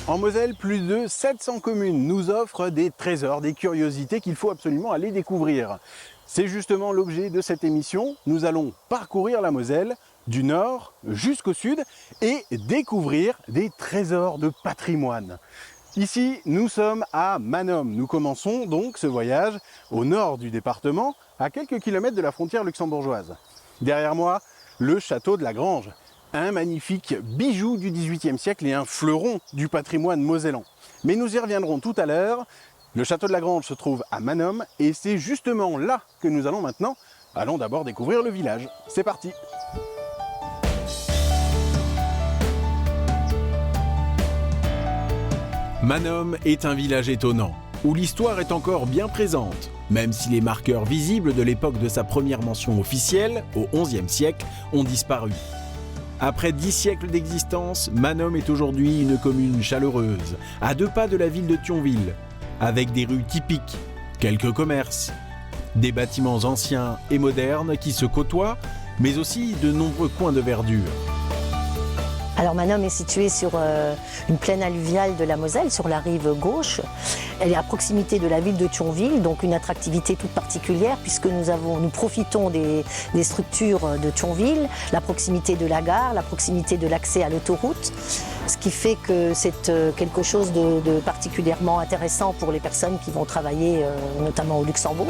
En Moselle, plus de 700 communes nous offrent des trésors, des curiosités qu'il faut absolument aller découvrir. C'est justement l'objet de cette émission. Nous allons parcourir la Moselle du nord jusqu'au sud et découvrir des trésors de patrimoine. Ici, nous sommes à Manom. Nous commençons donc ce voyage au nord du département, à quelques kilomètres de la frontière luxembourgeoise. Derrière moi, le château de la Grange. Un magnifique bijou du XVIIIe siècle et un fleuron du patrimoine mosellan. Mais nous y reviendrons tout à l'heure. Le château de la Grange se trouve à Manom et c'est justement là que nous allons maintenant. Allons d'abord découvrir le village. C'est parti! Manom est un village étonnant, où l'histoire est encore bien présente, même si les marqueurs visibles de l'époque de sa première mention officielle, au XIe siècle, ont disparu. Après 10 siècles d'existence, Manom est aujourd'hui une commune chaleureuse, à 2 pas de la ville de Thionville, avec des rues typiques, quelques commerces, des bâtiments anciens et modernes qui se côtoient, mais aussi de nombreux coins de verdure. Alors Manom est située sur une plaine alluviale de la Moselle, sur la rive gauche. Elle est à proximité de la ville de Thionville, donc une attractivité toute particulière puisque nous profitons des structures de Thionville, la proximité de la gare, la proximité de l'accès à l'autoroute, ce qui fait que c'est quelque chose de particulièrement intéressant pour les personnes qui vont travailler notamment au Luxembourg.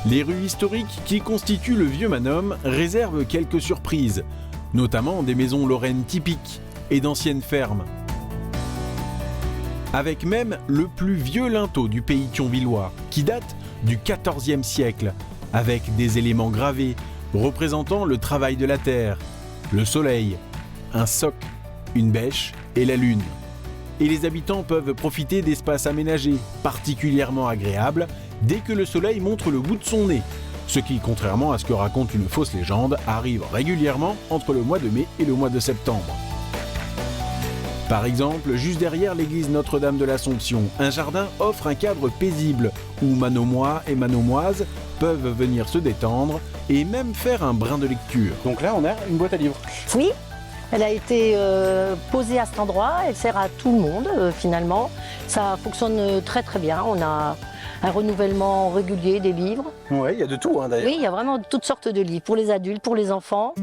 Les rues historiques qui constituent le vieux Manom réservent quelques surprises, notamment des maisons lorraines typiques et d'anciennes fermes. Avec même le plus vieux linteau du pays thionvillois, qui date du XIVe siècle, avec des éléments gravés représentant le travail de la terre, le soleil, un soc, une bêche et la lune. Et les habitants peuvent profiter d'espaces aménagés, particulièrement agréables, dès que le soleil montre le bout de son nez. Ce qui, contrairement à ce que raconte une fausse légende, arrive régulièrement entre le mois de mai et le mois de septembre. Par exemple, juste derrière l'église Notre-Dame de l'Assomption, un jardin offre un cadre paisible où Manomois et Manomoises peuvent venir se détendre et même faire un brin de lecture. Donc là, on a une boîte à livres. Oui, elle a été posée à cet endroit, elle sert à tout le monde finalement. Ça fonctionne très très bien, on a un renouvellement régulier des livres. Oui, il y a de tout d'ailleurs. Oui, il y a vraiment toutes sortes de livres, pour les adultes, pour les enfants.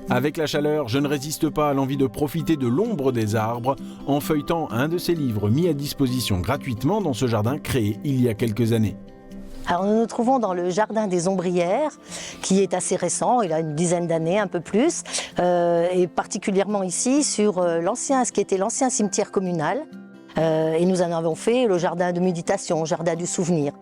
Avec la chaleur, je ne résiste pas à l'envie de profiter de l'ombre des arbres en feuilletant un de ces livres mis à disposition gratuitement dans ce jardin créé il y a quelques années. Alors nous nous trouvons dans le jardin des Ombrières, qui est assez récent, il a une dizaine d'années, un peu plus, et particulièrement ici sur ce qui était l'ancien cimetière communal. Et nous en avons fait le jardin de méditation, jardin du souvenir.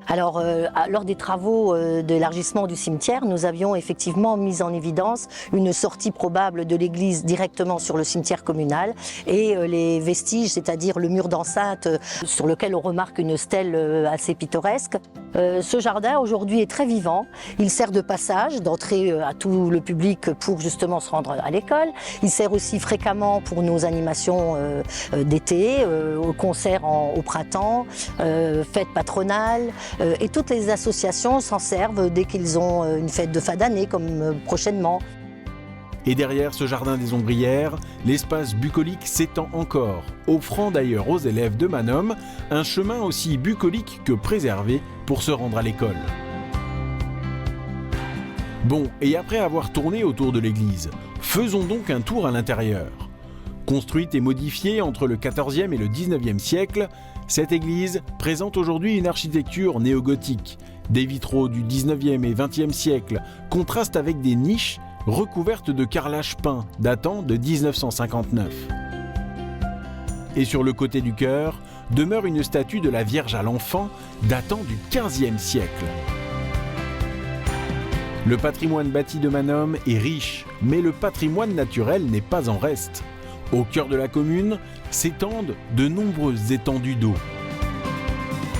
Alors, lors des travaux d'élargissement du cimetière, nous avions effectivement mis en évidence une sortie probable de l'église directement sur le cimetière communal et les vestiges, c'est-à-dire le mur d'enceinte sur lequel on remarque une stèle assez pittoresque. Ce jardin aujourd'hui est très vivant, il sert de passage, d'entrée à tout le public pour justement se rendre à l'école. Il sert aussi fréquemment pour nos animations d'été, aux concerts au printemps, fêtes patronales. Et toutes les associations s'en servent dès qu'ils ont une fête de fin d'année, comme prochainement. Et derrière ce jardin des Ombrières, l'espace bucolique s'étend encore, offrant d'ailleurs aux élèves de Manom un chemin aussi bucolique que préservé pour se rendre à l'école. Bon, et après avoir tourné autour de l'église, faisons donc un tour à l'intérieur. Construite et modifiée entre le XIVe et le XIXe siècle, cette église présente aujourd'hui une architecture néogothique. Des vitraux du XIXe et XXe siècle contrastent avec des niches recouvertes de carrelage peint datant de 1959. Et sur le côté du chœur demeure une statue de la Vierge à l'Enfant datant du XVe siècle. Le patrimoine bâti de Manom est riche, mais le patrimoine naturel n'est pas en reste. Au cœur de la commune s'étendent de nombreuses étendues d'eau.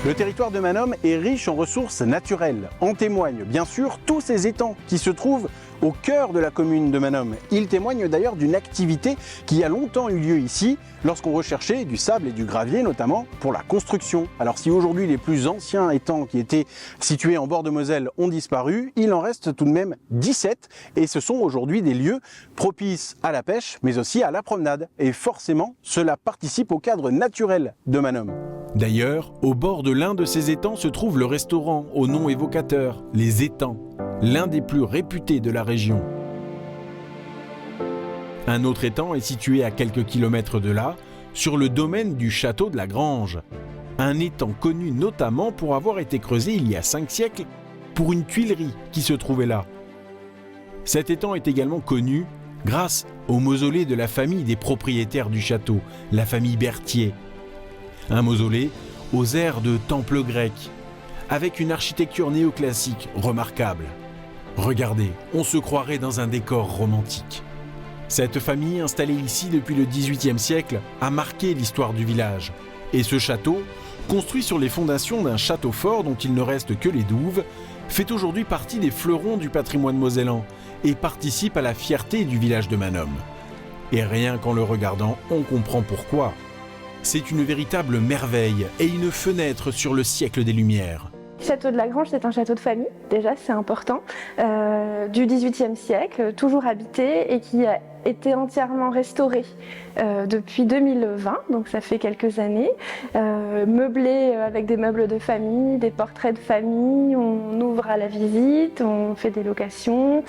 Le territoire de Manom est riche en ressources naturelles. En témoignent bien sûr tous ces étangs qui se trouvent au cœur de la commune de Manom. Il témoigne d'ailleurs d'une activité qui a longtemps eu lieu ici, lorsqu'on recherchait du sable et du gravier, notamment pour la construction. Alors si aujourd'hui les plus anciens étangs qui étaient situés en bord de Moselle ont disparu, il en reste tout de même 17, et ce sont aujourd'hui des lieux propices à la pêche, mais aussi à la promenade. Et forcément, cela participe au cadre naturel de Manom. D'ailleurs, au bord de l'un de ces étangs se trouve le restaurant au nom évocateur, Les Étangs, l'un des plus réputés de la région. Un autre étang est situé à quelques kilomètres de là, sur le domaine du château de la Grange. Un étang connu notamment pour avoir été creusé il y a 5 siècles pour une tuilerie qui se trouvait là. Cet étang est également connu grâce au mausolée de la famille des propriétaires du château, la famille Berthier. Un mausolée aux airs de temple grec, avec une architecture néoclassique remarquable. Regardez, on se croirait dans un décor romantique. Cette famille, installée ici depuis le XVIIIe siècle, a marqué l'histoire du village. Et ce château, construit sur les fondations d'un château fort dont il ne reste que les douves, fait aujourd'hui partie des fleurons du patrimoine mosellan et participe à la fierté du village de Manom. Et rien qu'en le regardant, on comprend pourquoi. C'est une véritable merveille et une fenêtre sur le siècle des Lumières. Le château de la Grange, c'est un château de famille, déjà c'est important, du XVIIIe siècle, toujours habité et qui a été entièrement restauré depuis 2020, donc ça fait quelques années, meublé avec des meubles de famille, des portraits de famille, on ouvre à la visite, on fait des locations,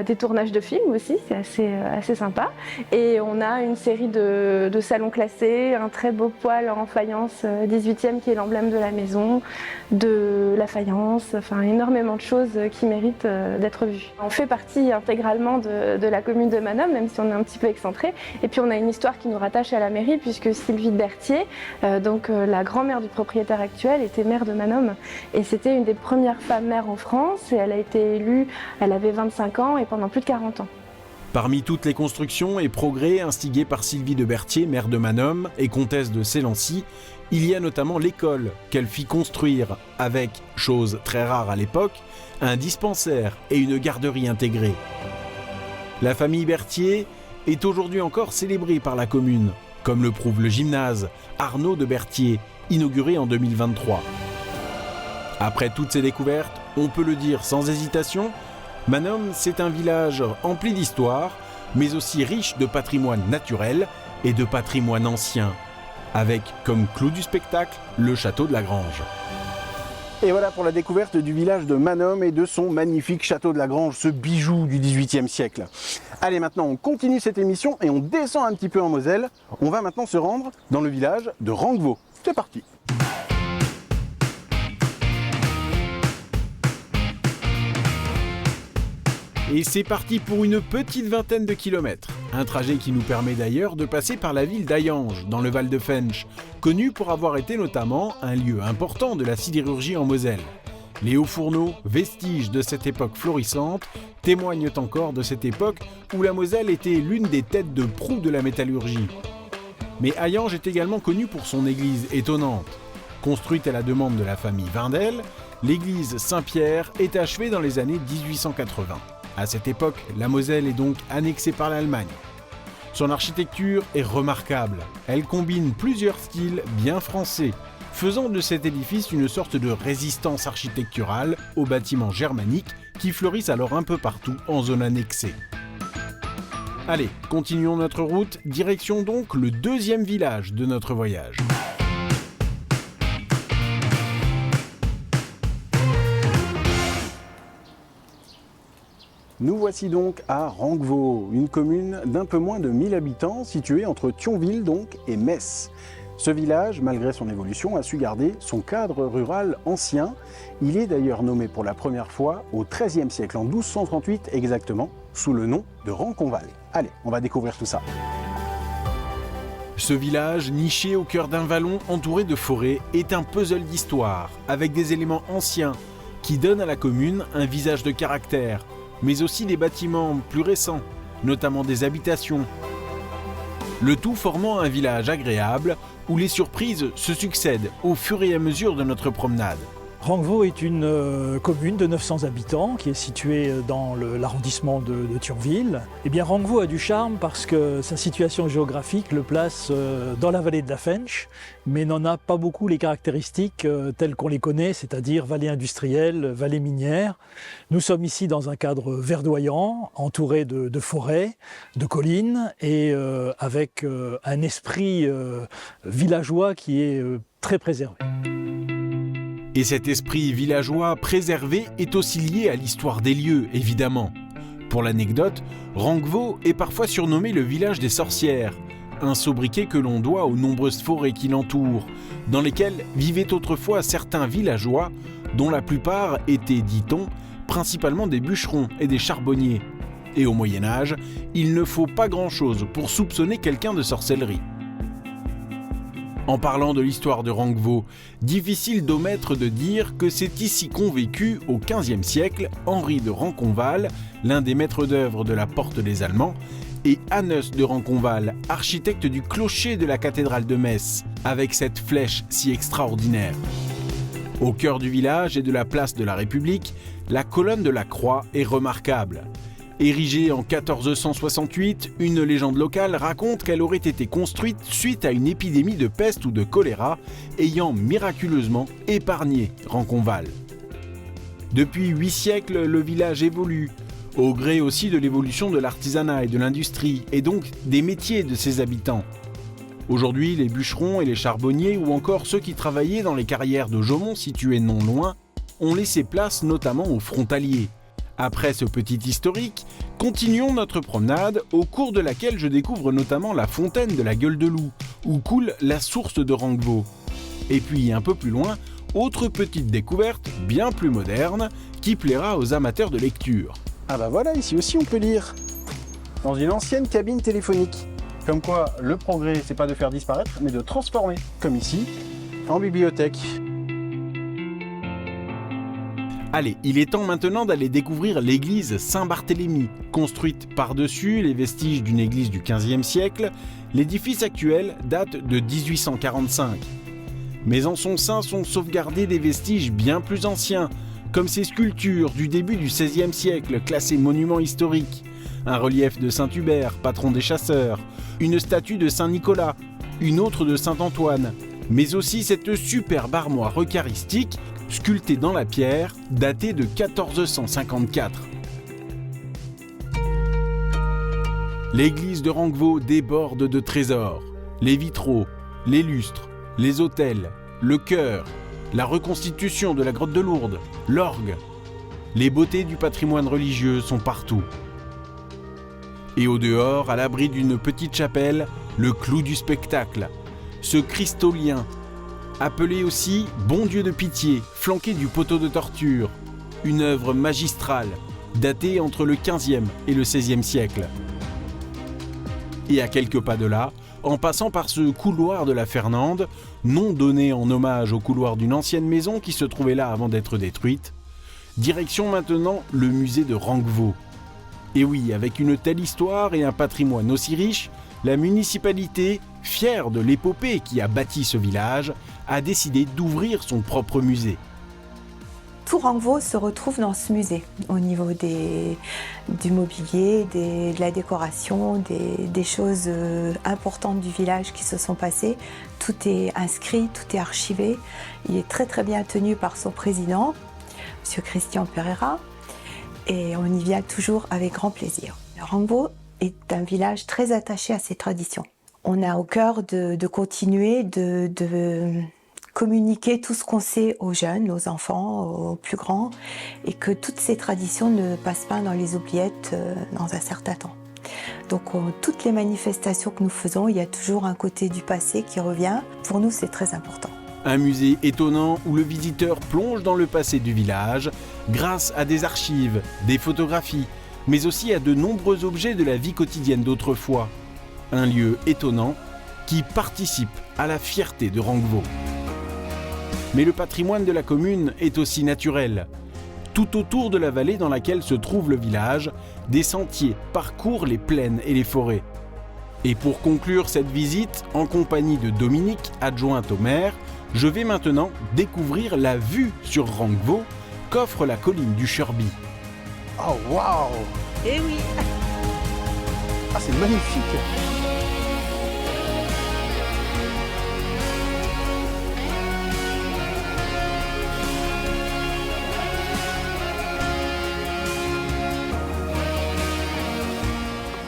des tournages de films aussi, c'est assez sympa, et on a une série de salons classés, un très beau poêle en faïence 18e qui est l'emblème de la maison, de la faïence, enfin énormément de choses qui méritent d'être vues. On fait partie intégralement de la commune de Manom, même si on est un petit peu excentré, et puis on a une histoire qui nous rattache à la mairie puisque Sylvie Berthier, la grand-mère du propriétaire actuel, était maire de Manom, et c'était une des premières femmes maires en France, et elle a été élue, elle avait 25 ans et pendant plus de 40 ans. Parmi toutes les constructions et progrès instigés par Sylvie de Berthier, maire de Manom et comtesse de Sélancy, il y a notamment l'école qu'elle fit construire avec, chose très rare à l'époque, un dispensaire et une garderie intégrée. La famille Berthier est aujourd'hui encore célébrée par la commune, comme le prouve le gymnase Arnaud de Berthier, inauguré en 2023. Après toutes ces découvertes, on peut le dire sans hésitation, Manom, c'est un village empli d'histoire, mais aussi riche de patrimoine naturel et de patrimoine ancien, avec comme clou du spectacle le château de la Grange. Et voilà pour la découverte du village de Manom et de son magnifique château de la Grange, ce bijou du XVIIIe siècle. Allez, maintenant on continue cette émission et on descend un petit peu en Moselle. On va maintenant se rendre dans le village de Ranquevaux. C'est parti! Et c'est parti pour une petite vingtaine de kilomètres. Un trajet qui nous permet d'ailleurs de passer par la ville d'Hayange, dans le Val de Fensch, connue pour avoir été notamment un lieu important de la sidérurgie en Moselle. Les hauts fourneaux, vestiges de cette époque florissante, témoignent encore de cette époque où la Moselle était l'une des têtes de proue de la métallurgie. Mais Hayange est également connue pour son église étonnante. Construite à la demande de la famille Wendel, l'église Saint-Pierre est achevée dans les années 1880. À cette époque, la Moselle est donc annexée par l'Allemagne. Son architecture est remarquable. Elle combine plusieurs styles bien français, faisant de cet édifice une sorte de résistance architecturale aux bâtiments germaniques qui fleurissent alors un peu partout en zone annexée. Allez, continuons notre route, direction donc le deuxième village de notre voyage. Nous voici donc à Ranquevaux, une commune d'un peu moins de 1000 habitants située entre Thionville donc et Metz. Ce village, malgré son évolution, a su garder son cadre rural ancien. Il est d'ailleurs nommé pour la première fois au XIIIe siècle, en 1238 exactement, sous le nom de Ranconval. Allez, on va découvrir tout ça. Ce village, niché au cœur d'un vallon entouré de forêts, est un puzzle d'histoire, avec des éléments anciens qui donnent à la commune un visage de caractère, mais aussi des bâtiments plus récents, notamment des habitations. Le tout formant un village agréable où les surprises se succèdent au fur et à mesure de notre promenade. Rangvo est une commune de 900 habitants qui est située dans l'arrondissement de Thionville. Eh bien, Rangvo a du charme parce que sa situation géographique le place dans la vallée de la Fensch, mais n'en a pas beaucoup les caractéristiques telles qu'on les connaît, c'est-à-dire vallée industrielle, vallée minière. Nous sommes ici dans un cadre verdoyant, entouré de forêts, de collines et avec un esprit villageois qui est très préservé. Et cet esprit villageois préservé est aussi lié à l'histoire des lieux, évidemment. Pour l'anecdote, Rangvo est parfois surnommé le village des sorcières, un sobriquet que l'on doit aux nombreuses forêts qui l'entourent, dans lesquelles vivaient autrefois certains villageois, dont la plupart étaient, dit-on, principalement des bûcherons et des charbonniers. Et au Moyen-Âge, il ne faut pas grand-chose pour soupçonner quelqu'un de sorcellerie. En parlant de l'histoire de Rangvo, difficile d'omettre de dire que c'est ici qu'ont vécu, au XVe siècle, Henri de Ranconval, l'un des maîtres d'œuvre de la Porte des Allemands, et Hannes de Ranconval, architecte du clocher de la cathédrale de Metz, avec cette flèche si extraordinaire. Au cœur du village et de la place de la République, la colonne de la Croix est remarquable. Érigée en 1468, une légende locale raconte qu'elle aurait été construite suite à une épidémie de peste ou de choléra ayant miraculeusement épargné Ranconval. Depuis 8 siècles, le village évolue, au gré aussi de l'évolution de l'artisanat et de l'industrie, et donc des métiers de ses habitants. Aujourd'hui, les bûcherons et les charbonniers, ou encore ceux qui travaillaient dans les carrières de Jaumont situées non loin, ont laissé place notamment aux frontaliers. Après ce petit historique, continuons notre promenade au cours de laquelle je découvre notamment la fontaine de la Gueule de Loup, où coule la source de Rangvo. Et puis un peu plus loin, autre petite découverte bien plus moderne qui plaira aux amateurs de lecture. Ah bah voilà, ici aussi on peut lire. Dans une ancienne cabine téléphonique. Comme quoi, le progrès, c'est pas de faire disparaître, mais de transformer. Comme ici, en bibliothèque. Allez, il est temps maintenant d'aller découvrir l'église Saint-Barthélemy. Construite par-dessus les vestiges d'une église du XVe siècle, l'édifice actuel date de 1845. Mais en son sein sont sauvegardés des vestiges bien plus anciens, comme ces sculptures du début du XVIe siècle classées monuments historiques, un relief de Saint-Hubert, patron des chasseurs, une statue de Saint-Nicolas, une autre de Saint-Antoine, mais aussi cette superbe armoire eucharistique sculptée dans la pierre, datée de 1454. L'église de Rangvo déborde de trésors. Les vitraux, les lustres, les autels, le chœur, la reconstitution de la grotte de Lourdes, l'orgue. Les beautés du patrimoine religieux sont partout. Et au dehors, à l'abri d'une petite chapelle, le clou du spectacle, ce Christolien, appelé aussi Bon Dieu de pitié, flanqué du poteau de torture, une œuvre magistrale, datée entre le XVe et le XVIe siècle. Et à quelques pas de là, en passant par ce couloir de la Fernande, nom donné en hommage au couloir d'une ancienne maison qui se trouvait là avant d'être détruite, direction maintenant le musée de Rangvo. Et oui, avec une telle histoire et un patrimoine aussi riche, la municipalité, fière de l'épopée qui a bâti ce village, a décidé d'ouvrir son propre musée. Tout Rangvo se retrouve dans ce musée, au niveau du mobilier, de la décoration, des choses importantes du village qui se sont passées. Tout est inscrit, tout est archivé. Il est très très bien tenu par son président, M. Christian Pereira, et on y vient toujours avec grand plaisir. Rangvo est un village très attaché à ses traditions. On a au cœur de continuer de communiquer tout ce qu'on sait aux jeunes, aux enfants, aux plus grands, et que toutes ces traditions ne passent pas dans les oubliettes dans un certain temps. Donc toutes les manifestations que nous faisons, il y a toujours un côté du passé qui revient. Pour nous, c'est très important. Un musée étonnant où le visiteur plonge dans le passé du village grâce à des archives, des photographies, mais aussi à de nombreux objets de la vie quotidienne d'autrefois. Un lieu étonnant qui participe à la fierté de Rangvo. Mais le patrimoine de la commune est aussi naturel. Tout autour de la vallée dans laquelle se trouve le village, des sentiers parcourent les plaines et les forêts. Et pour conclure cette visite, en compagnie de Dominique, adjointe au maire, je vais maintenant découvrir la vue sur Rangvo qu'offre la colline du Cherby. Oh waouh! Eh oui. Ah, c'est magnifique!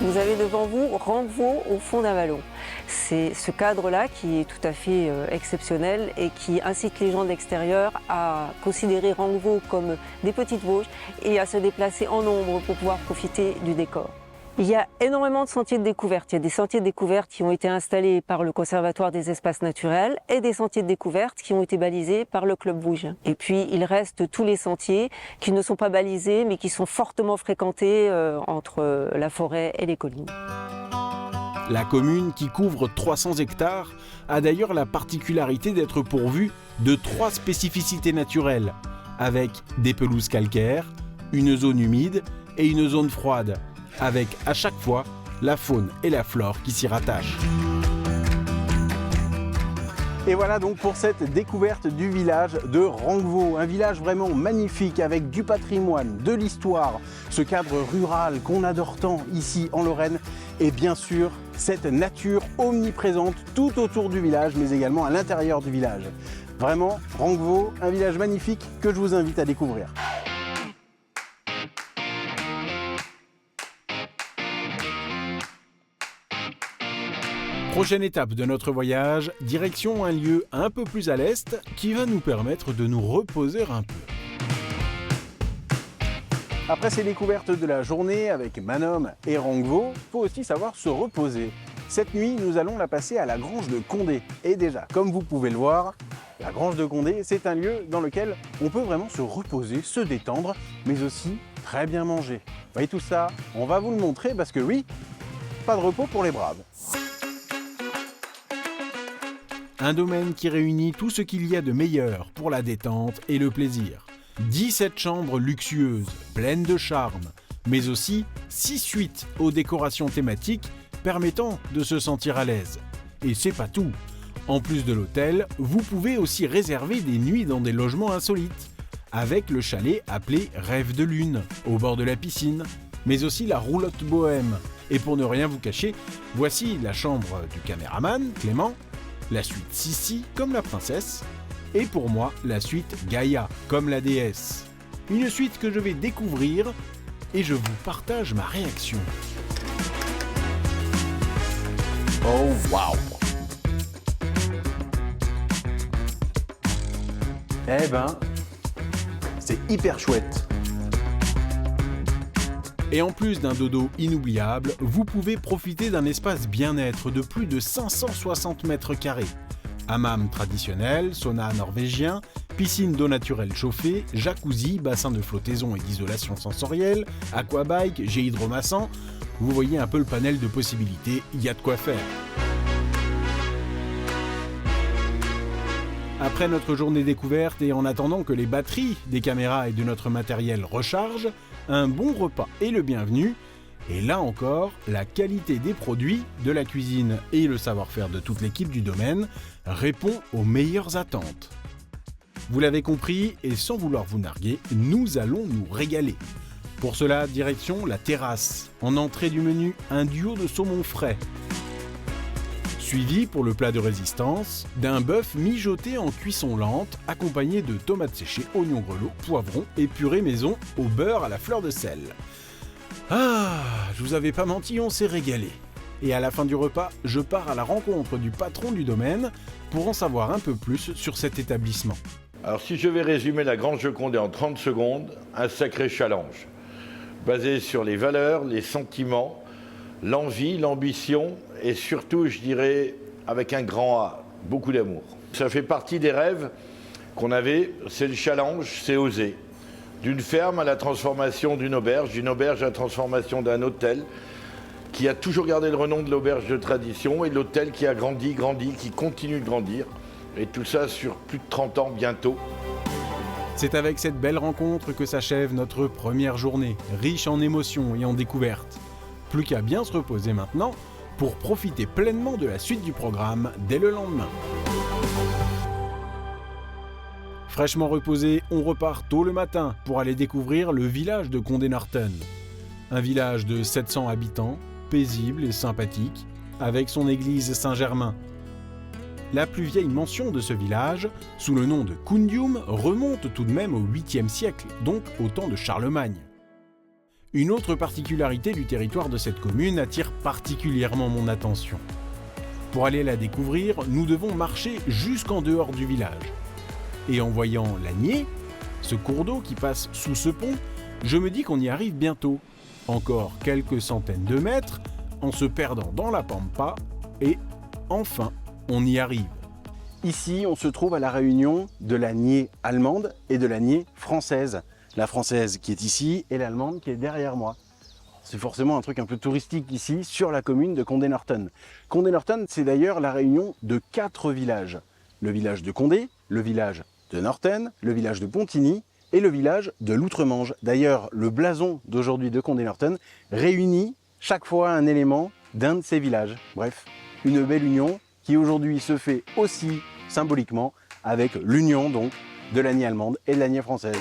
Vous avez devant vous Rangvo au fond d'un vallon. C'est ce cadre-là qui est tout à fait exceptionnel et qui incite les gens de l'extérieur à considérer Rangvo comme des petites Vosges et à se déplacer en nombre pour pouvoir profiter du décor. Il y a énormément de sentiers de découverte. Il y a des sentiers de découverte qui ont été installés par le Conservatoire des espaces naturels et des sentiers de découverte qui ont été balisés par le Club Vosges. Et puis il reste tous les sentiers qui ne sont pas balisés mais qui sont fortement fréquentés entre la forêt et les collines. La commune, qui couvre 300 hectares, a d'ailleurs la particularité d'être pourvue de 3 spécificités naturelles, avec des pelouses calcaires, une zone humide et une zone froide, avec à chaque fois la faune et la flore qui s'y rattachent. Et voilà donc pour cette découverte du village de Rangvo, un village vraiment magnifique avec du patrimoine, de l'histoire, ce cadre rural qu'on adore tant ici en Lorraine et bien sûr cette nature omniprésente tout autour du village mais également à l'intérieur du village. Vraiment, Rangvo, un village magnifique que je vous invite à découvrir. Prochaine étape de notre voyage, direction un lieu un peu plus à l'est qui va nous permettre de nous reposer un peu. Après ces découvertes de la journée avec Manom et Rangvo, il faut aussi savoir se reposer. Cette nuit, nous allons la passer à la Grange de Condé. Et déjà, comme vous pouvez le voir, la Grange de Condé, c'est un lieu dans lequel on peut vraiment se reposer, se détendre, mais aussi très bien manger. Vous voyez tout ça, on va vous le montrer parce que oui, pas de repos pour les braves. Un domaine qui réunit tout ce qu'il y a de meilleur pour la détente et le plaisir. 17 chambres luxueuses, pleines de charme, mais aussi 6 suites aux décorations thématiques permettant de se sentir à l'aise. Et c'est pas tout. En plus de l'hôtel, vous pouvez aussi réserver des nuits dans des logements insolites, avec le chalet appelé Rêve de Lune, au bord de la piscine, mais aussi la roulotte bohème. Et pour ne rien vous cacher, voici la chambre du caméraman, Clément, la suite Sissi, comme la princesse, et pour moi, la suite Gaïa, comme la déesse. Une suite que je vais découvrir et je vous partage ma réaction. Oh waouh! Eh ben, c'est hyper chouette. Et en plus d'un dodo inoubliable, vous pouvez profiter d'un espace bien-être de plus de 560 mètres carrés. Hammam traditionnel, sauna norvégien, piscine d'eau naturelle chauffée, jacuzzi, bassin de flottaison et d'isolation sensorielle, aquabike, jet hydromassant. Vous voyez un peu le panel de possibilités, il y a de quoi faire. Après notre journée découverte et en attendant que les batteries des caméras et de notre matériel rechargent, un bon repas est le bienvenu. Et là encore, la qualité des produits, de la cuisine et le savoir-faire de toute l'équipe du domaine répond aux meilleures attentes. Vous l'avez compris, et sans vouloir vous narguer, nous allons nous régaler. Pour cela, direction la terrasse. En entrée du menu, un duo de saumon frais. Suivi, pour le plat de résistance, d'un bœuf mijoté en cuisson lente, accompagné de tomates séchées, oignons grelots, poivrons et purée maison au beurre à la fleur de sel. Ah, je vous avais pas menti, on s'est régalé. Et à la fin du repas, je pars à la rencontre du patron du domaine pour en savoir un peu plus sur cet établissement. Alors si je vais résumer la Grange de Condé en 30 secondes, un sacré challenge, basé sur les valeurs, les sentiments, l'envie, l'ambition et surtout, je dirais, avec un grand A, beaucoup d'amour. Ça fait partie des rêves qu'on avait, c'est le challenge, c'est oser. D'une ferme à la transformation d'une auberge à la transformation d'un hôtel, qui a toujours gardé le renom de l'auberge de tradition et l'hôtel qui a grandi, qui continue de grandir. Et tout ça sur plus de 30 ans bientôt. C'est avec cette belle rencontre que s'achève notre première journée, riche en émotions et en découvertes. Plus qu'à bien se reposer maintenant pour profiter pleinement de la suite du programme dès le lendemain. Fraîchement reposé, on repart tôt le matin pour aller découvrir le village de Condé-Norton. Un village de 700 habitants, paisible et sympathique, avec son église Saint-Germain. La plus vieille mention de ce village, sous le nom de Cundium, remonte tout de même au 8e siècle, donc au temps de Charlemagne. Une autre particularité du territoire de cette commune attire particulièrement mon attention. Pour aller la découvrir, nous devons marcher jusqu'en dehors du village. Et en voyant l'Agnier, ce cours d'eau qui passe sous ce pont, je me dis qu'on y arrive bientôt. Encore quelques centaines de mètres, en se perdant dans la pampa, et enfin, on y arrive. Ici, on se trouve à la réunion de l'Agnier allemande et de l'Agnier française. La française qui est ici et l'allemande qui est derrière moi. C'est forcément un truc un peu touristique ici, sur la commune de Condé-Norton. Condé-Norton, c'est d'ailleurs la réunion de 4 villages. Le village de Condé, le village de Norton, le village de Pontigny et le village de l'Outremange. D'ailleurs, le blason d'aujourd'hui de Condé-Norton réunit chaque fois un élément d'un de ces villages. Bref, une belle union qui aujourd'hui se fait aussi symboliquement avec l'union donc de l'Agnier allemande et de l'Agnier française.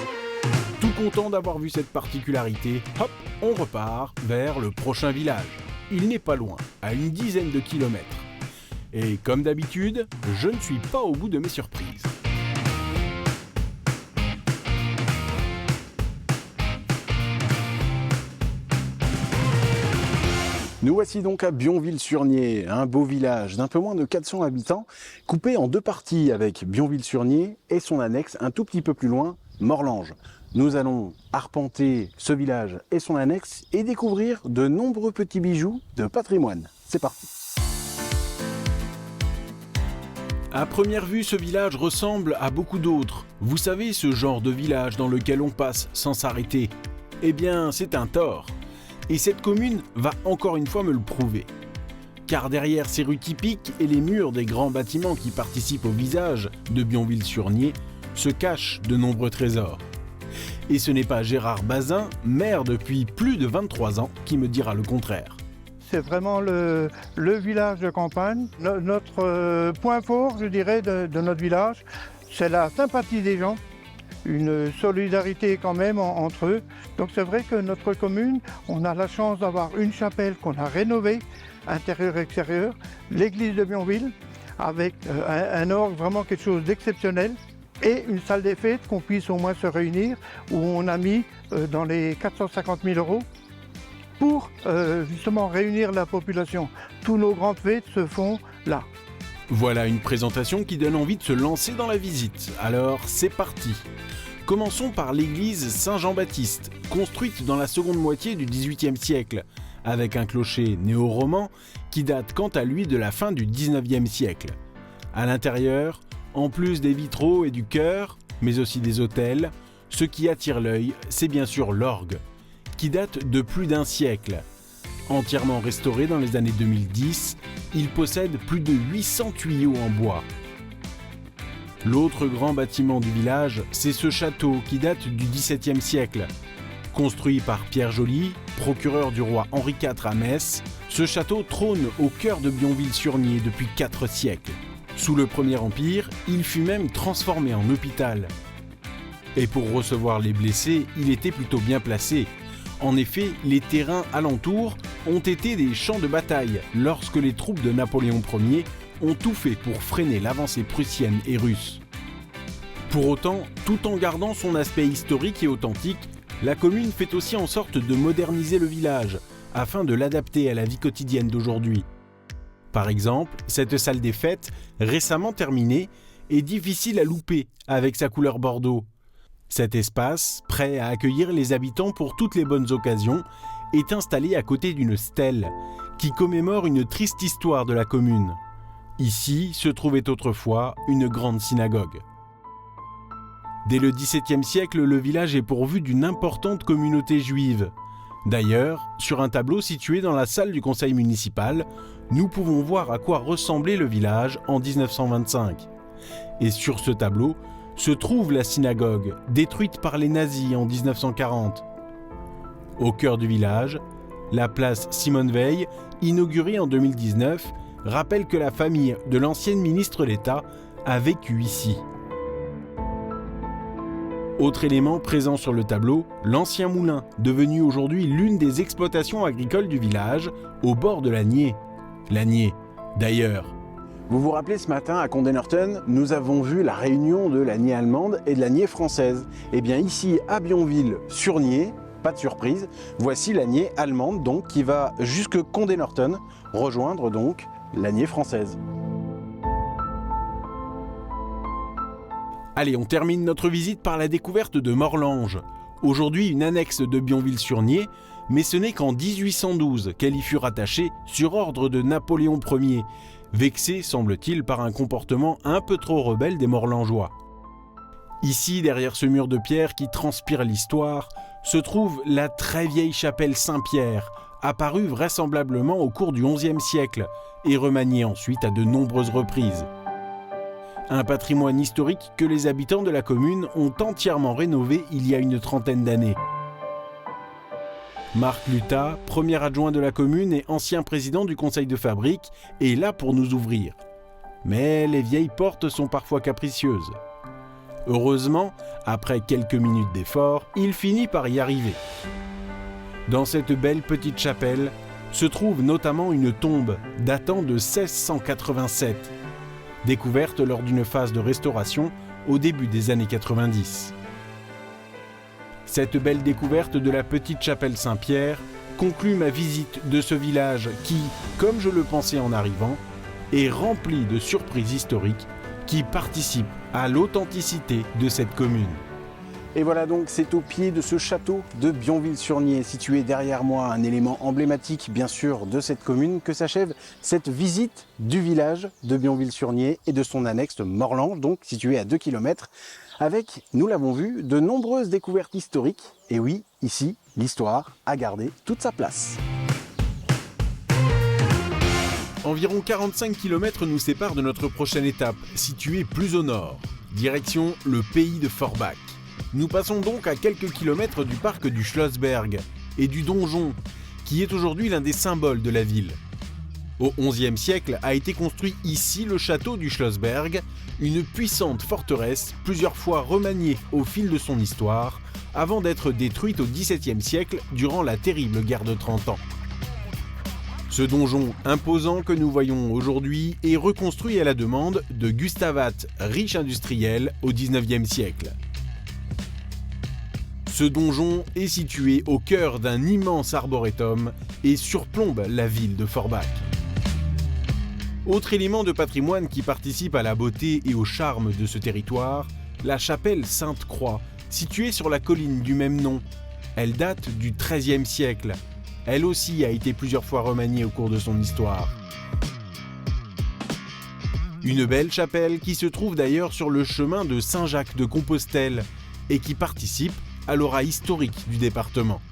Tout content d'avoir vu cette particularité, hop, on repart vers le prochain village. Il n'est pas loin, à une dizaine de kilomètres. Et comme d'habitude, je ne suis pas au bout de mes surprises. Nous voici donc à Bionville-sur-Nier, un beau village d'un peu moins de 400 habitants, coupé en 2 parties avec Bionville-sur-Nier et son annexe un tout petit peu plus loin, Morlange. Nous allons arpenter ce village et son annexe et découvrir de nombreux petits bijoux de patrimoine. C'est parti. À première vue, ce village ressemble à beaucoup d'autres. Vous savez, ce genre de village dans lequel on passe sans s'arrêter. Eh bien, c'est un tort. Et cette commune va encore une fois me le prouver. Car derrière ces rues typiques et les murs des grands bâtiments qui participent au visage de Bionville-sur-Nier se cachent de nombreux trésors. Et ce n'est pas Gérard Bazin, maire depuis plus de 23 ans, qui me dira le contraire. C'est vraiment le village de campagne. Notre point fort, je dirais, de notre village, c'est la sympathie des gens. Une solidarité quand même entre eux. Donc c'est vrai que notre commune, on a la chance d'avoir une chapelle qu'on a rénovée, intérieur et extérieur, l'église de Bionville, avec un orgue, vraiment quelque chose d'exceptionnel, et une salle des fêtes qu'on puisse au moins se réunir, où on a mis dans les 450 000 € pour justement réunir la population. Tous nos grandes fêtes se font là. Voilà une présentation qui donne envie de se lancer dans la visite. Alors c'est parti. Commençons par l'église Saint-Jean-Baptiste, construite dans la seconde moitié du XVIIIe siècle, avec un clocher néo-roman qui date quant à lui de la fin du XIXe siècle. À l'intérieur, en plus des vitraux et du chœur, mais aussi des autels, ce qui attire l'œil, c'est bien sûr l'orgue, qui date de plus d'1 siècle. Entièrement restauré dans les années 2010, il possède plus de 800 tuyaux en bois. L'autre grand bâtiment du village, c'est ce château qui date du XVIIe siècle. Construit par Pierre Joly, procureur du roi Henri IV à Metz, ce château trône au cœur de Bionville-sur-Nier depuis 4 siècles. Sous le Premier Empire, il fut même transformé en hôpital. Et pour recevoir les blessés, il était plutôt bien placé. En effet, les terrains alentours ont été des champs de bataille lorsque les troupes de Napoléon Ier ont tout fait pour freiner l'avancée prussienne et russe. Pour autant, tout en gardant son aspect historique et authentique, la commune fait aussi en sorte de moderniser le village afin de l'adapter à la vie quotidienne d'aujourd'hui. Par exemple, cette salle des fêtes, récemment terminée, est difficile à louper avec sa couleur bordeaux. Cet espace, prêt à accueillir les habitants pour toutes les bonnes occasions, est installé à côté d'une stèle qui commémore une triste histoire de la commune. Ici se trouvait autrefois une grande synagogue. Dès le XVIIe siècle, le village est pourvu d'une importante communauté juive. D'ailleurs, sur un tableau situé dans la salle du conseil municipal, nous pouvons voir à quoi ressemblait le village en 1925. Et sur ce tableau se trouve la synagogue, détruite par les nazis en 1940. Au cœur du village, La place Simone Veil, inaugurée en 2019, rappelle que la famille de l'ancienne ministre d'État a vécu ici. Autre élément présent sur le tableau, l'ancien moulin, devenu aujourd'hui l'une des exploitations agricoles du village, au bord de l'Agnier. L'Agnier, d'ailleurs. Vous vous rappelez, ce matin à Condé-Norton, nous avons vu la réunion de l'Agnier allemande et de l'Agnier française. Et bien ici, à Bionville-sur-Nier, pas de surprise, voici l'Agnier allemande donc, qui va jusque Condé-Norton, rejoindre donc l'Agnier française. Allez, on termine notre visite par la découverte de Morlange. Aujourd'hui une annexe de Bionville-sur-Nier, mais ce n'est qu'en 1812 qu'elle y fut rattachée sur ordre de Napoléon Ier, vexé, semble-t-il, par un comportement un peu trop rebelle des Morlangeois. Ici, derrière ce mur de pierre qui transpire l'histoire, se trouve la très vieille chapelle Saint-Pierre, apparue vraisemblablement au cours du XIe siècle et remaniée ensuite à de nombreuses reprises. Un patrimoine historique que les habitants de la commune ont entièrement rénové il y a une trentaine d'années. Marc Lutat, premier adjoint de la commune et ancien président du conseil de fabrique, est là pour nous ouvrir. Mais les vieilles portes sont parfois capricieuses. Heureusement, après quelques minutes d'effort, il finit par y arriver. Dans cette belle petite chapelle se trouve notamment une tombe datant de 1687, découverte lors d'une phase de restauration au début des années 90. Cette belle découverte de la petite chapelle Saint-Pierre conclut ma visite de ce village qui, comme je le pensais en arrivant, est rempli de surprises historiques qui participent à l'authenticité de cette commune. Et voilà donc, c'est au pied de ce château de Bionville-sur-Nier, situé derrière moi, un élément emblématique bien sûr de cette commune, que s'achève cette visite du village de Bionville-sur-Nier et de son annexe Morlange, donc situé à 2 km, avec, nous l'avons vu, de nombreuses découvertes historiques. Et oui, ici, l'histoire a gardé toute sa place. Environ 45 km nous séparent de notre prochaine étape, située plus au nord, direction le pays de Forbach. Nous passons donc à quelques kilomètres du parc du Schlossberg et du donjon, qui est aujourd'hui l'un des symboles de la ville. Au XIe siècle a été construit ici le château du Schlossberg, une puissante forteresse plusieurs fois remaniée au fil de son histoire, avant d'être détruite au XVIIe siècle durant la terrible guerre de 30 ans. Ce donjon imposant que nous voyons aujourd'hui est reconstruit à la demande de Gustavat, riche industriel au XIXe siècle. Ce donjon est situé au cœur d'un immense arboretum et surplombe la ville de Forbach. Autre élément de patrimoine qui participe à la beauté et au charme de ce territoire, la chapelle Sainte-Croix, située sur la colline du même nom. Elle date du XIIIe siècle. Elle aussi a été plusieurs fois remaniée au cours de son histoire. Une belle chapelle qui se trouve d'ailleurs sur le chemin de Saint-Jacques de Compostelle et qui participe à l'aura historique du département.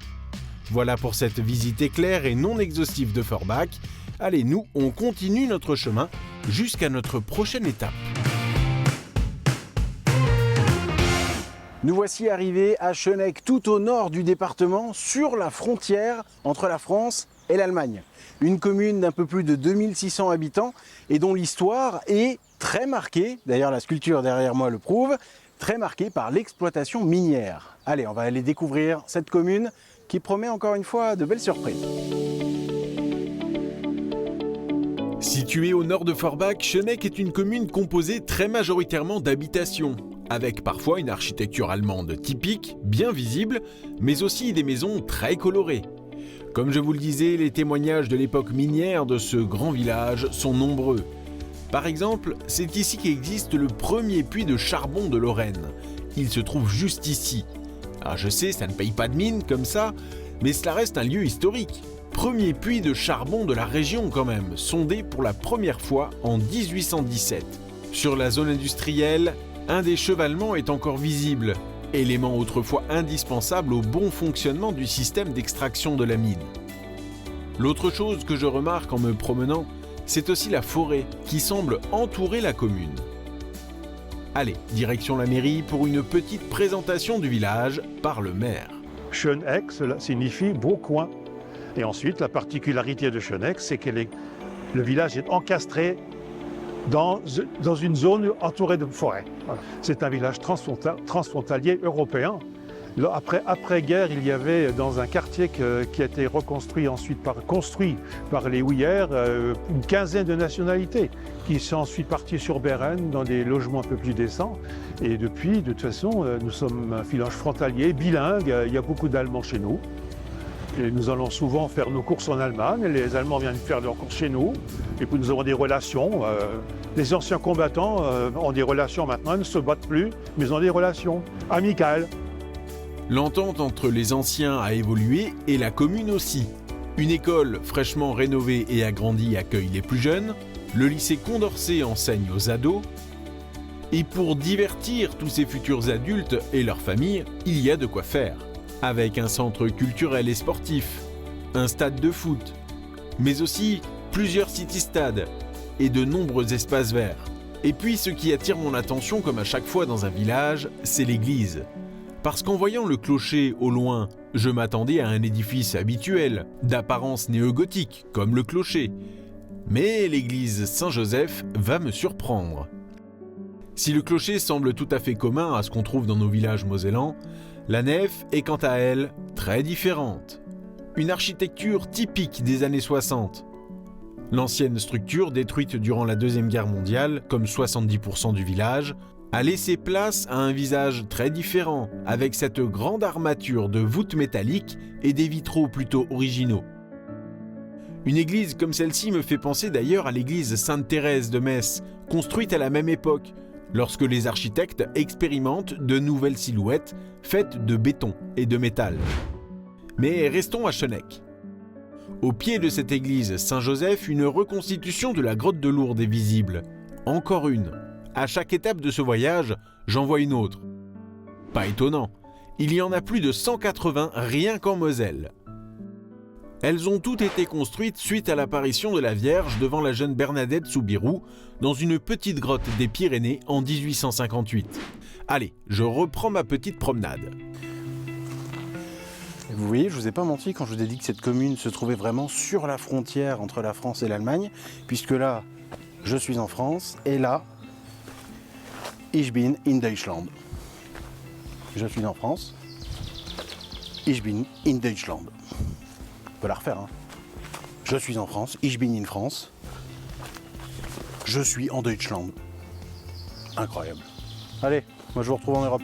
Voilà pour cette visite éclair et non exhaustive de Forbach. Allez, nous, on continue notre chemin jusqu'à notre prochaine étape. Nous voici arrivés à Schöneck, tout au nord du département, sur la frontière entre la France et l'Allemagne. Une commune d'un peu plus de 2600 habitants et dont l'histoire est très marquée, d'ailleurs la sculpture derrière moi le prouve, très marquée par l'exploitation minière. Allez, on va aller découvrir cette commune qui promet encore une fois de belles surprises. Située au nord de Forbach, Schöneck est une commune composée très majoritairement d'habitations, avec parfois une architecture allemande typique, bien visible, mais aussi des maisons très colorées. Comme je vous le disais, les témoignages de l'époque minière de ce grand village sont nombreux. Par exemple, c'est ici qu'existe le premier puits de charbon de Lorraine. Il se trouve juste ici. Alors je sais, ça ne paye pas de mine comme ça, mais cela reste un lieu historique. Premier puits de charbon de la région quand même, sondé pour la première fois en 1817. Sur la zone industrielle, un déchevalement est encore visible, élément autrefois indispensable au bon fonctionnement du système d'extraction de la mine. L'autre chose que je remarque en me promenant, c'est aussi la forêt qui semble entourer la commune. Allez, direction la mairie pour une petite présentation du village par le maire. Schöneck, cela signifie beau coin. Et ensuite, la particularité de Schöneck, c'est que le village est encastré dans une zone entourée de forêts. Voilà. C'est un village transfrontalier européen. Après-guerre, il y avait dans un quartier qui a été reconstruit ensuite construit par les Houillères une quinzaine de nationalités qui sont ensuite partis sur Beren dans des logements un peu plus décents. Et depuis, de toute façon, nous sommes un village frontalier, bilingue, il y a beaucoup d'Allemands chez nous. Et nous allons souvent faire nos courses en Allemagne, les Allemands viennent faire leurs courses chez nous, et puis nous avons des relations. Les anciens combattants ont des relations maintenant, ils ne se battent plus, mais ils ont des relations amicales. L'entente entre les anciens a évolué et la commune aussi. Une école fraîchement rénovée et agrandie accueille les plus jeunes, le lycée Condorcet enseigne aux ados, et pour divertir tous ces futurs adultes et leurs familles, il y a de quoi faire. Avec un centre culturel et sportif, un stade de foot, mais aussi plusieurs city-stades et de nombreux espaces verts. Et puis ce qui attire mon attention comme à chaque fois dans un village, c'est l'église. Parce qu'en voyant le clocher au loin, je m'attendais à un édifice habituel, d'apparence néo-gothique, comme le clocher. Mais l'église Saint-Joseph va me surprendre. Si le clocher semble tout à fait commun à ce qu'on trouve dans nos villages mosellans, la nef est quant à elle très différente. Une architecture typique des années 60. L'ancienne structure, détruite durant la Deuxième Guerre mondiale, comme 70% du village, a laissé place à un visage très différent, avec cette grande armature de voûtes métalliques et des vitraux plutôt originaux. Une église comme celle-ci me fait penser d'ailleurs à l'église Sainte-Thérèse de Metz, construite à la même époque, lorsque les architectes expérimentent de nouvelles silhouettes faites de béton et de métal. Mais restons à Schöneck. Au pied de cette église Saint-Joseph, une reconstitution de la grotte de Lourdes est visible. Encore une. À chaque étape de ce voyage, j'en vois une autre. Pas étonnant, il y en a plus de 180 rien qu'en Moselle. Elles ont toutes été construites suite à l'apparition de la Vierge devant la jeune Bernadette Soubirous dans une petite grotte des Pyrénées en 1858. Allez, je reprends ma petite promenade. Vous voyez, je ne vous ai pas menti quand je vous ai dit que cette commune se trouvait vraiment sur la frontière entre la France et l'Allemagne, puisque là, je suis en France, et là, ich bin in Deutschland. Je suis en France, ich bin in Deutschland. On peut la refaire, hein. Je suis en France, ich bin in France. Je suis en Deutschland. Incroyable. Allez, moi je vous retrouve en Europe.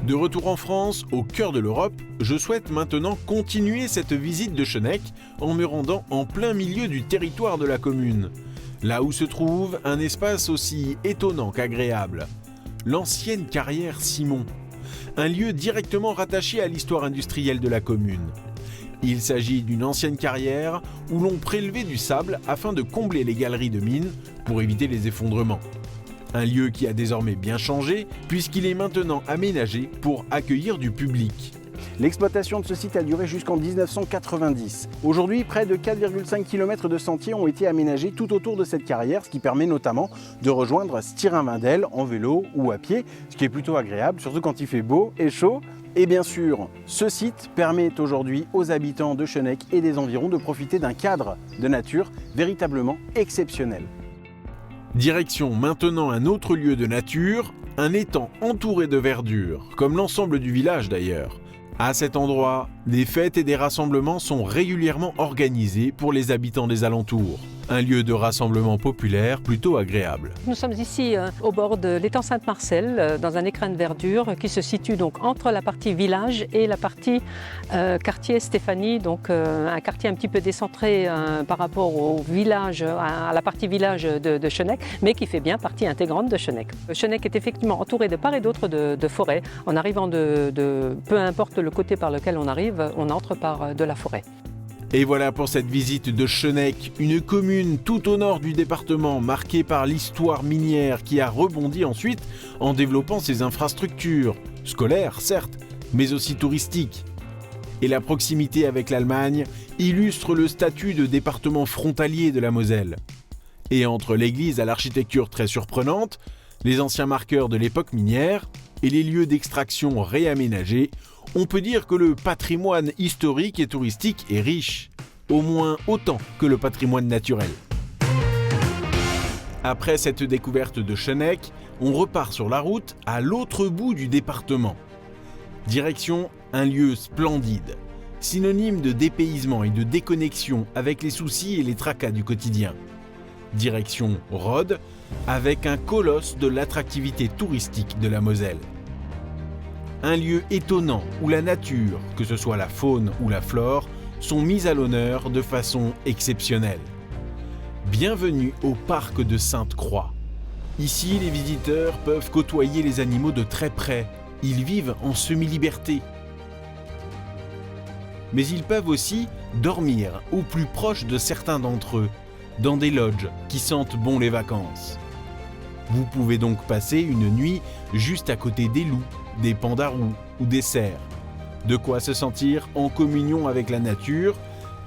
De retour en France, au cœur de l'Europe, je souhaite maintenant continuer cette visite de Schöneck en me rendant en plein milieu du territoire de la commune. Là où se trouve un espace aussi étonnant qu'agréable. L'ancienne carrière Simon. Un lieu directement rattaché à l'histoire industrielle de la commune. Il s'agit d'une ancienne carrière où l'on prélevait du sable afin de combler les galeries de mines pour éviter les effondrements. Un lieu qui a désormais bien changé puisqu'il est maintenant aménagé pour accueillir du public. L'exploitation de ce site a duré jusqu'en 1990. Aujourd'hui, près de 4,5 km de sentiers ont été aménagés tout autour de cette carrière, ce qui permet notamment de rejoindre Stirin-Wendel en vélo ou à pied, ce qui est plutôt agréable, surtout quand il fait beau et chaud. Et bien sûr, ce site permet aujourd'hui aux habitants de Schöneck et des environs de profiter d'un cadre de nature véritablement exceptionnel. Direction maintenant un autre lieu de nature, un étang entouré de verdure, comme l'ensemble du village d'ailleurs. À cet endroit, des fêtes et des rassemblements sont régulièrement organisés pour les habitants des alentours. Un lieu de rassemblement populaire plutôt agréable. Nous sommes ici au bord de l'étang Sainte-Marcelle, dans un écrin de verdure qui se situe donc entre la partie village et la partie quartier Stéphanie, donc un quartier un petit peu décentré par rapport au village, à la partie village de Schöneck, mais qui fait bien partie intégrante de Schöneck. Schöneck est effectivement entouré de part et d'autre de forêts. En arrivant peu importe le côté par lequel on arrive, on entre par de la forêt. Et voilà pour cette visite de Schöneck, une commune tout au nord du département marquée par l'histoire minière qui a rebondi ensuite en développant ses infrastructures, scolaires certes, mais aussi touristiques. Et la proximité avec l'Allemagne illustre le statut de département frontalier de la Moselle. Et entre l'église à l'architecture très surprenante, les anciens marqueurs de l'époque minière et les lieux d'extraction réaménagés, On peut dire que le patrimoine historique et touristique est riche, au moins autant que le patrimoine naturel. Après cette découverte de Chenec, on repart sur la route à l'autre bout du département. Direction un lieu splendide, synonyme de dépaysement et de déconnexion avec les soucis et les tracas du quotidien. Direction Rhodes, avec un colosse de l'attractivité touristique de la Moselle. Un lieu étonnant où la nature, que ce soit la faune ou la flore, sont mises à l'honneur de façon exceptionnelle. Bienvenue au parc de Sainte-Croix. Ici, les visiteurs peuvent côtoyer les animaux de très près. Ils vivent en semi-liberté. Mais ils peuvent aussi dormir au plus proche de certains d'entre eux, dans des lodges qui sentent bon les vacances. Vous pouvez donc passer une nuit juste à côté des loups, des pandarous ou des cerfs. De quoi se sentir en communion avec la nature,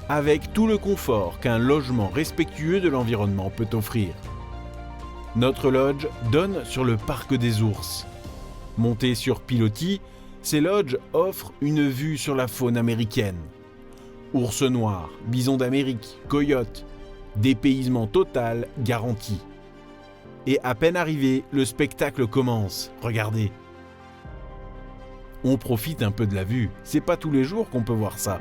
avec tout le confort qu'un logement respectueux de l'environnement peut offrir. Notre lodge donne sur le parc des ours. Monté sur pilotis, ces lodges offrent une vue sur la faune américaine. Ours noirs, bisons d'Amérique, coyotes, dépaysement total garanti. Et à peine arrivé, le spectacle commence. Regardez. On profite un peu de la vue. C'est pas tous les jours qu'on peut voir ça.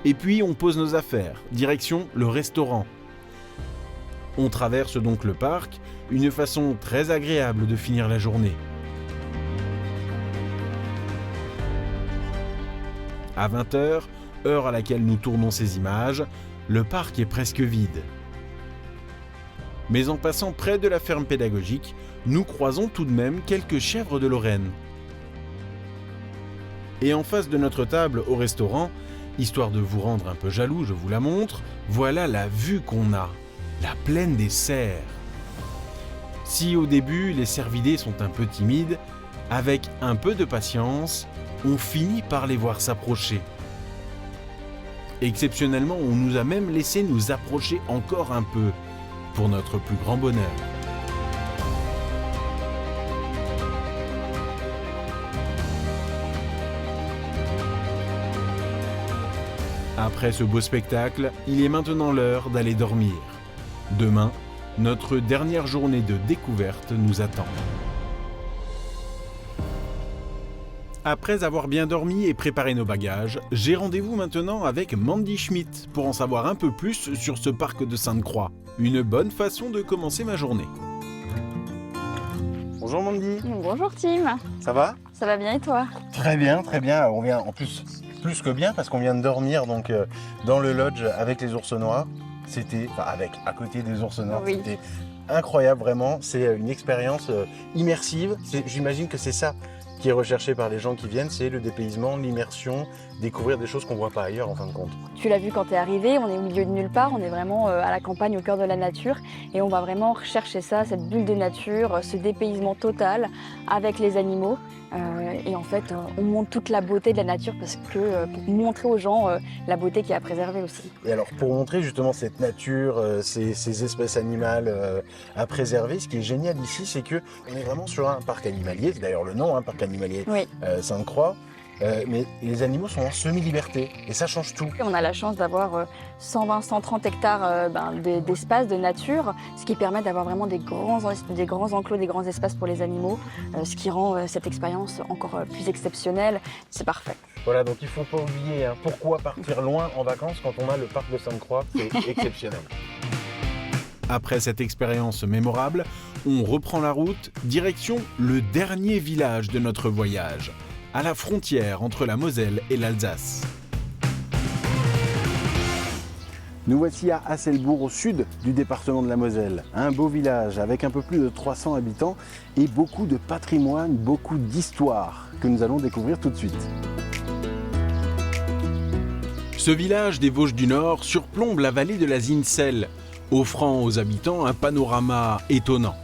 Et puis on pose nos affaires, direction le restaurant. On traverse donc le parc, une façon très agréable de finir la journée. À 20h, heure à laquelle nous tournons ces images, le parc est presque vide. Mais en passant près de la ferme pédagogique, nous croisons tout de même quelques chèvres de Lorraine. Et en face de notre table au restaurant, histoire de vous rendre un peu jaloux, je vous la montre, voilà la vue qu'on a, la plaine des cerfs. Si au début les cervidés sont un peu timides, avec un peu de patience, on finit par les voir s'approcher. Exceptionnellement, on nous a même laissé nous approcher encore un peu, pour notre plus grand bonheur. Après ce beau spectacle, il est maintenant l'heure d'aller dormir. Demain, notre dernière journée de découverte nous attend. Après avoir bien dormi et préparé nos bagages, j'ai rendez-vous maintenant avec Mandy Schmidt pour en savoir un peu plus sur ce parc de Sainte-Croix. Une bonne façon de commencer ma journée. Bonjour Mandy. Bonjour Tim. Ça va? Ça va bien et toi? Très bien, très bien. On vient en plus que bien parce qu'on vient de dormir donc dans le lodge avec les ours noirs. C'était, à côté des ours noirs, oui. C'était incroyable vraiment. C'est une expérience immersive. J'imagine que c'est ça qui est recherché par les gens qui viennent, c'est le dépaysement, l'immersion, découvrir des choses qu'on ne voit pas ailleurs en fin de compte. Tu l'as vu quand tu es arrivé, on est au milieu de nulle part, on est vraiment à la campagne, au cœur de la nature et on va vraiment rechercher ça, cette bulle de nature, ce dépaysement total avec les animaux. Et en fait, on montre toute la beauté de la nature parce que pour montrer aux gens la beauté qui est à préserver aussi. Et alors, pour montrer justement cette nature, ces espèces animales à préserver, ce qui est génial ici, c'est qu'on est vraiment sur un parc animalier, c'est d'ailleurs le nom, parc animalier oui. Sainte-Croix. Mais les animaux sont en semi-liberté et ça change tout. On a la chance d'avoir 120-130 hectares d'espace, de nature, ce qui permet d'avoir vraiment des grands enclos, des grands espaces pour les animaux, ce qui rend cette expérience encore plus exceptionnelle. C'est parfait. Voilà, donc il ne faut pas oublier pourquoi partir loin en vacances quand on a le parc de Sainte-Croix, c'est exceptionnel. Après cette expérience mémorable, on reprend la route, direction le dernier village de notre voyage, à la frontière entre la Moselle et l'Alsace. Nous voici à Hasselbourg, au sud du département de la Moselle. Un beau village avec un peu plus de 300 habitants et beaucoup de patrimoine, beaucoup d'histoire que nous allons découvrir tout de suite. Ce village des Vosges du Nord surplombe la vallée de la Zinsel, offrant aux habitants un panorama étonnant.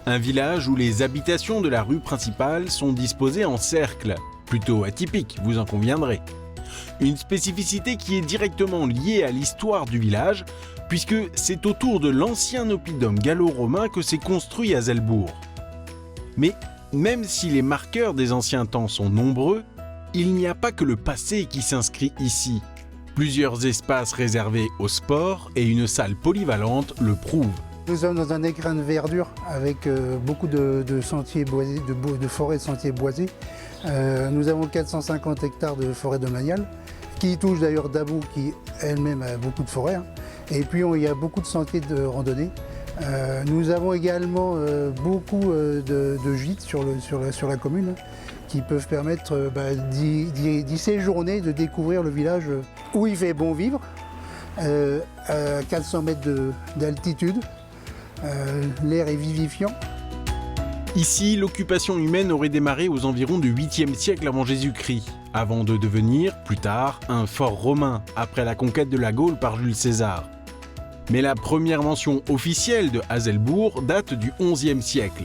Un village où les habitations de la rue principale sont disposées en cercle, plutôt atypique, vous en conviendrez. Une spécificité qui est directement liée à l'histoire du village, puisque c'est autour de l'ancien oppidum gallo-romain que s'est construit Haselbourg. Mais même si les marqueurs des anciens temps sont nombreux, il n'y a pas que le passé qui s'inscrit ici. Plusieurs espaces réservés au sport et une salle polyvalente le prouvent. Nous sommes dans un écrin de verdure avec beaucoup de sentiers boisés, de forêts de sentiers boisés. Nous avons 450 hectares de forêt domaniale, qui touche d'ailleurs Dabo, qui elle-même a beaucoup de forêts. Et puis il y a beaucoup de sentiers de randonnée. Nous avons également beaucoup de gîtes sur la commune, qui peuvent permettre d'y séjourner, de découvrir le village où il fait bon vivre, à 400 mètres d'altitude. L'air est vivifiant. Ici, l'occupation humaine aurait démarré aux environs du 8e siècle avant Jésus-Christ, avant de devenir, plus tard, un fort romain, après la conquête de la Gaule par Jules César. Mais la première mention officielle de Haselbourg date du 11e siècle.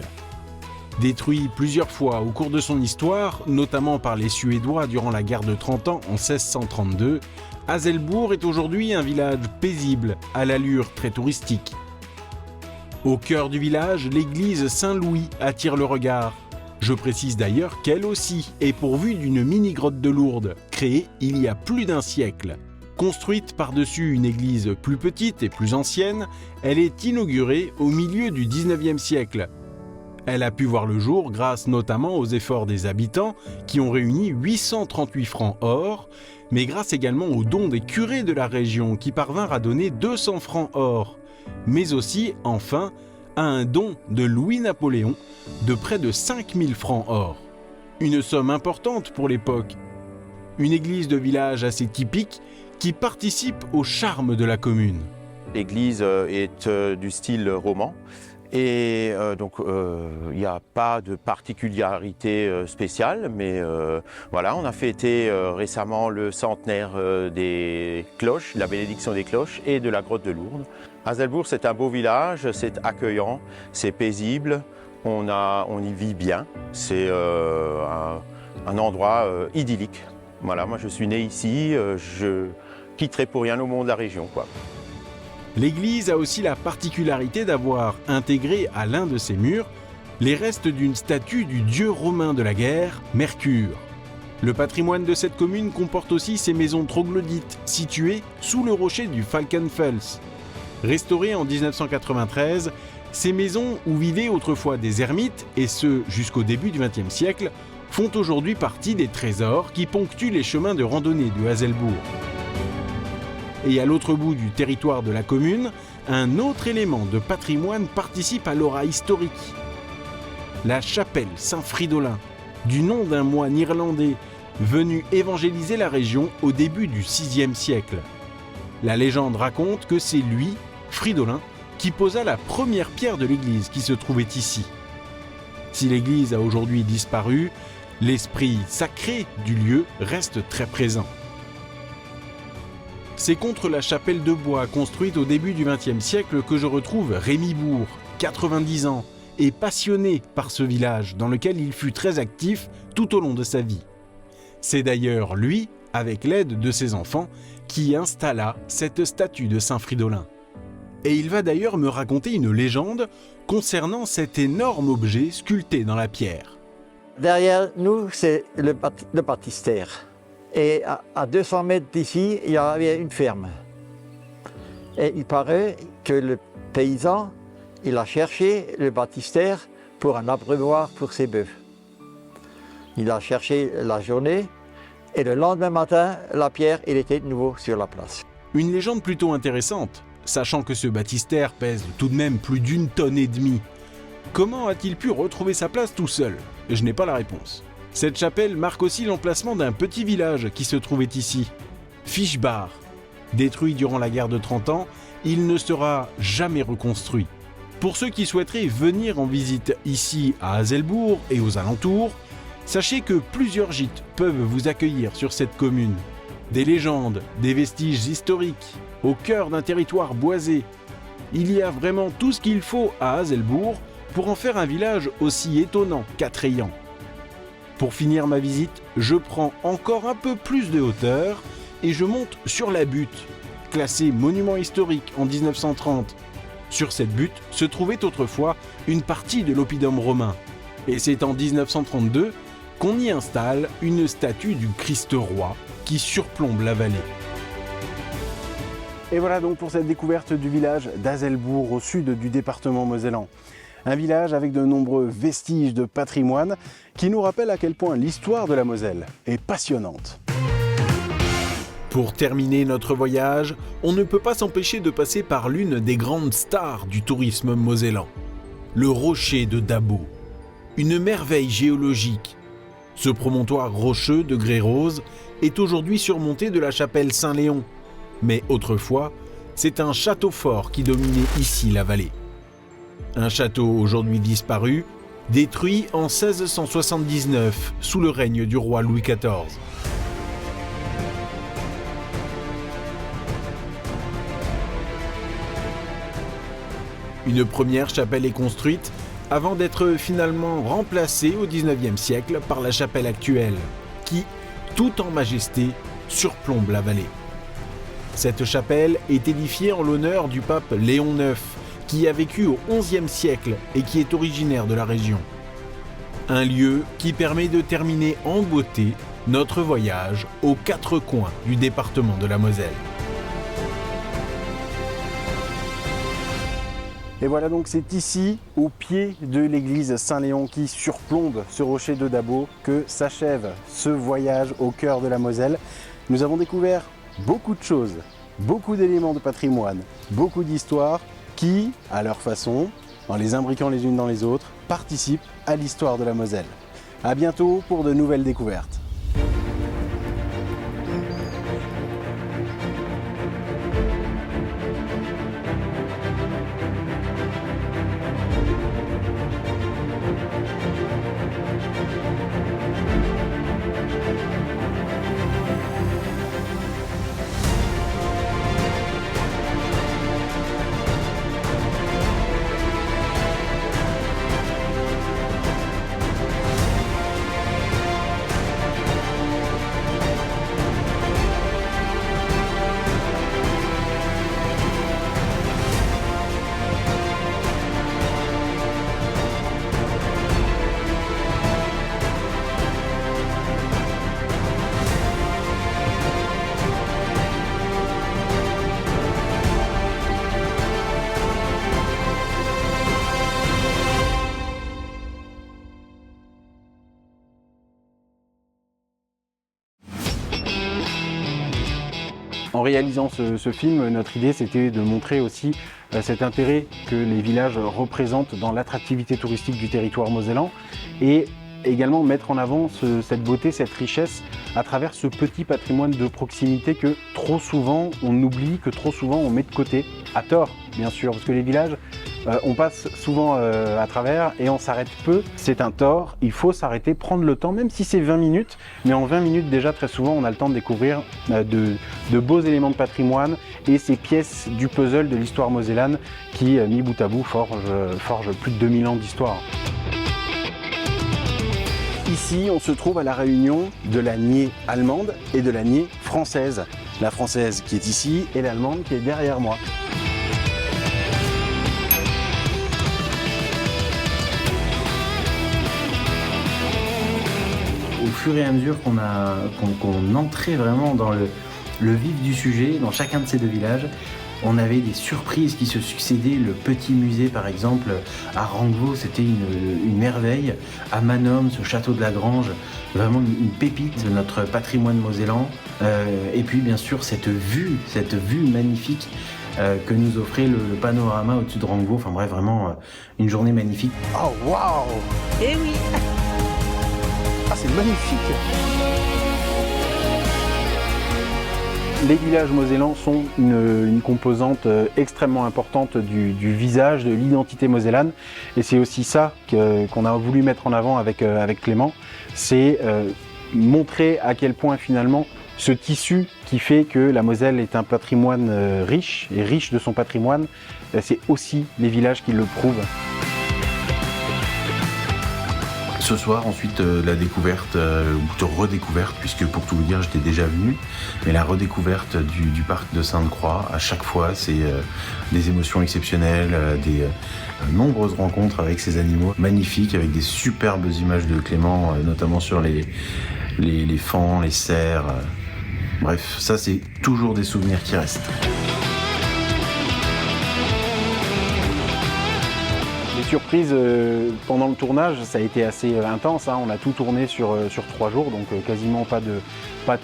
Détruit plusieurs fois au cours de son histoire, notamment par les Suédois durant la guerre de 30 ans en 1632, Haselbourg est aujourd'hui un village paisible, à l'allure très touristique. Au cœur du village, l'église Saint-Louis attire le regard. Je précise d'ailleurs qu'elle aussi est pourvue d'une mini-grotte de Lourdes, créée il y a plus d'un siècle. Construite par-dessus une église plus petite et plus ancienne, elle est inaugurée au milieu du 19e siècle. Elle a pu voir le jour grâce notamment aux efforts des habitants qui ont réuni 838 francs or, mais grâce également aux dons des curés de la région qui parvinrent à donner 200 francs or, mais aussi, enfin, à un don de Louis-Napoléon de près de 5000 francs or. Une somme importante pour l'époque. Une église de village assez typique qui participe au charme de la commune. L'église est du style roman. Et donc il n'y a pas de particularité spéciale, mais voilà, on a fêté récemment le centenaire des cloches, la bénédiction des cloches et de la grotte de Lourdes. Haselbourg, c'est un beau village, c'est accueillant, c'est paisible, on y vit bien, c'est un endroit idyllique. Voilà, moi je suis né ici, je quitterai pour rien au monde la région, quoi. L'église a aussi la particularité d'avoir intégré à l'un de ses murs les restes d'une statue du dieu romain de la guerre, Mercure. Le patrimoine de cette commune comporte aussi ces maisons troglodytes situées sous le rocher du Falkenfels. Restaurées en 1993, ces maisons où vivaient autrefois des ermites, et ce jusqu'au début du XXe siècle, font aujourd'hui partie des trésors qui ponctuent les chemins de randonnée de Haselbourg. Et à l'autre bout du territoire de la commune, un autre élément de patrimoine participe à l'aura historique. La chapelle Saint-Fridolin, du nom d'un moine irlandais venu évangéliser la région au début du VIe siècle. La légende raconte que c'est lui, Fridolin, qui posa la première pierre de l'église qui se trouvait ici. Si l'église a aujourd'hui disparu, l'esprit sacré du lieu reste très présent. C'est contre la chapelle de bois construite au début du XXe siècle que je retrouve Rémy Bourg, 90 ans, et passionné par ce village dans lequel il fut très actif tout au long de sa vie. C'est d'ailleurs lui, avec l'aide de ses enfants, qui installa cette statue de Saint-Fridolin. Et il va d'ailleurs me raconter une légende concernant cet énorme objet sculpté dans la pierre. Derrière nous, c'est le baptistère. Et à 200 mètres d'ici, il y avait une ferme. Et il paraît que le paysan, il a cherché le baptistère pour un abreuvoir pour ses bœufs. Il a cherché la journée et le lendemain matin, la pierre, il était de nouveau sur la place. Une légende plutôt intéressante, sachant que ce baptistère pèse tout de même plus d'1,5 tonne. Comment a-t-il pu retrouver sa place tout seul? Je n'ai pas la réponse. Cette chapelle marque aussi l'emplacement d'un petit village qui se trouvait ici, Fischbach. Détruit durant la guerre de 30 ans, il ne sera jamais reconstruit. Pour ceux qui souhaiteraient venir en visite ici à Haselbourg et aux alentours, sachez que plusieurs gîtes peuvent vous accueillir sur cette commune. Des légendes, des vestiges historiques, au cœur d'un territoire boisé. Il y a vraiment tout ce qu'il faut à Haselbourg pour en faire un village aussi étonnant qu'attrayant. Pour finir ma visite, je prends encore un peu plus de hauteur et je monte sur la butte, classé monument historique en 1930. Sur cette butte se trouvait autrefois une partie de l'oppidum romain. Et c'est en 1932 qu'on y installe une statue du Christ roi qui surplombe la vallée. Et voilà donc pour cette découverte du village d'Azelbourg au sud du département mosellan. Un village avec de nombreux vestiges de patrimoine qui nous rappelle à quel point l'histoire de la Moselle est passionnante. Pour terminer notre voyage, on ne peut pas s'empêcher de passer par l'une des grandes stars du tourisme mosellan, le rocher de Dabo, une merveille géologique. Ce promontoire rocheux de grès rose est aujourd'hui surmonté de la chapelle Saint-Léon, mais autrefois, c'est un château fort qui dominait ici la vallée. Un château aujourd'hui disparu, détruit en 1679 sous le règne du roi Louis XIV. Une première chapelle est construite avant d'être finalement remplacée au XIXe siècle par la chapelle actuelle, qui, tout en majesté, surplombe la vallée. Cette chapelle est édifiée en l'honneur du pape Léon IX, qui a vécu au XIe siècle et qui est originaire de la région. Un lieu qui permet de terminer en beauté notre voyage aux quatre coins du département de la Moselle. Et voilà donc c'est ici, au pied de l'église Saint-Léon qui surplombe ce rocher de Dabo, que s'achève ce voyage au cœur de la Moselle. Nous avons découvert beaucoup de choses, beaucoup d'éléments de patrimoine, beaucoup d'histoires qui, à leur façon, en les imbriquant les unes dans les autres, participent à l'histoire de la Moselle. À bientôt pour de nouvelles découvertes. En réalisant ce film, notre idée c'était de montrer aussi cet intérêt que les villages représentent dans l'attractivité touristique du territoire mosellan et également mettre en avant cette beauté, cette richesse à travers ce petit patrimoine de proximité que trop souvent on oublie, que trop souvent on met de côté, à tort bien sûr, parce que les villages on passe souvent à travers et on s'arrête peu, c'est un tort, il faut s'arrêter, prendre le temps, même si c'est 20 minutes, mais en 20 minutes déjà très souvent on a le temps de découvrir de beaux éléments de patrimoine et ces pièces du puzzle de l'histoire mosellane qui, mis bout à bout, forgent plus de 2000 ans d'histoire. Ici, on se trouve à la réunion de la niée allemande et de la niée française. La française qui est ici et l'allemande qui est derrière moi. Au fur et à mesure qu'on entrait vraiment dans le vif du sujet, dans chacun de ces deux villages, on avait des surprises qui se succédaient. Le petit musée, par exemple, à Rangvo, c'était une merveille. À Manom, ce château de la Grange, vraiment une pépite de notre patrimoine mosellan. Et puis, bien sûr, cette vue magnifique que nous offrait le panorama au-dessus de Rangvo. Enfin bref, vraiment une journée magnifique. Oh, waouh! Eh oui! Ah, c'est magnifique! Les villages mosellans sont une composante extrêmement importante du visage, de l'identité mosellane. Et c'est aussi ça qu'on a voulu mettre en avant avec Clément. C'est montrer à quel point finalement ce tissu qui fait que la Moselle est un patrimoine riche et riche de son patrimoine, c'est aussi les villages qui le prouvent. Ce soir, ensuite, la découverte, ou redécouverte, puisque pour tout vous dire, j'étais déjà venu, mais la redécouverte du parc de Sainte-Croix, à chaque fois, c'est des émotions exceptionnelles, des nombreuses rencontres avec ces animaux magnifiques, avec des superbes images de Clément, notamment sur les faons, les cerfs. Bref, ça, c'est toujours des souvenirs qui restent. Les surprises pendant le tournage, ça a été assez intense, hein. On a tout tourné sur 3 jours, donc quasiment pas de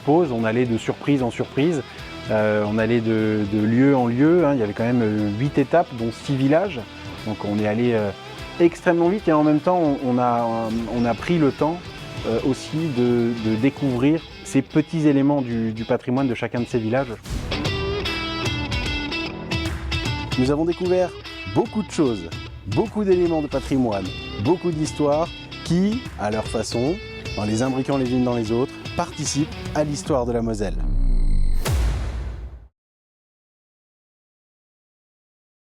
pause. On allait de surprise en surprise, on allait de lieu en lieu, hein. Il y avait quand même 8 étapes, dont 6 villages. Donc on est allé extrêmement vite et en même temps on a pris le temps aussi de découvrir ces petits éléments du patrimoine de chacun de ces villages. Nous avons découvert beaucoup de choses, beaucoup d'éléments de patrimoine, beaucoup d'histoires qui, à leur façon, en les imbriquant les unes dans les autres, participent à l'histoire de la Moselle.